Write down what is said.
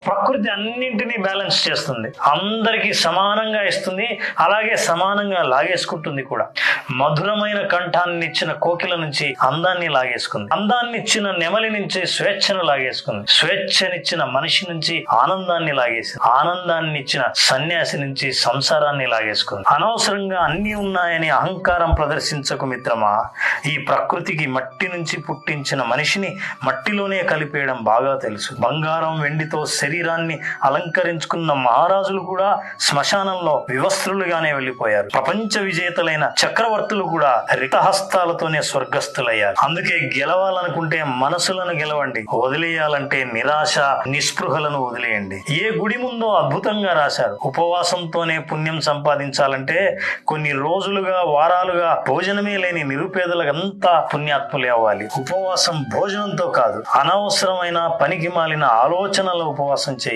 ప్రకృతి అన్నింటినీ బ్యాలెన్స్ చేస్తుంది, అందరికీ సమానంగా ఇస్తుంది, అలాగే సమానంగా లాగేసుకుంటుంది కూడా. మధురమైన కంఠాన్ని ఇచ్చిన కోకిల నుంచి అందాన్ని లాగేసుకుంది, అందాన్ని ఇచ్చిన నెమలి నుంచి స్వేచ్ఛను లాగేసుకుంది, స్వేచ్ఛనిచ్చిన మనిషి నుంచి ఆనందాన్ని లాగేసింది, ఆనందాన్ని ఇచ్చిన సన్యాసి నుంచి సంసారాన్ని లాగేసుకుంది. అనవసరంగా అన్ని ఉన్నాయని అహంకారం ప్రదర్శించకు మిత్రమా. ఈ ప్రకృతికి మట్టి నుంచి పుట్టించిన మనిషిని మట్టిలోనే కలిపేయడం బాగా తెలుసు. బంగారం వెండితో శరీరాన్ని అలంకరించుకున్న మహారాజులు కూడా శ్మశానంలో వివస్త్రులుగానే వెళ్లిపోయారు. ప్రపంచ విజేతలైన చక్రవర్తులు కూడా రిక్తహస్తాలతోనే స్వర్గస్థులయ్యారు. అందుకే గెలవాలనుకుంటే మనసులను గెలవండి, వదిలేయాలంటే నిరాశ నిస్పృహలను వదిలేయండి. ఏ గుడి ముందో అద్భుతంగా రాశారు, ఉపవాసంతోనే పుణ్యం సంపాదించాలంటే కొన్ని రోజులుగా వారాలుగా భోజనమే లేని నిరుపేదలకంతా పుణ్యాత్ములే అవ్వాలి. ఉపవాసం భోజనంతో కాదు, అనవసరమైన పనికి మాలిన ఆలోచనల ఉపవాసం చేయి.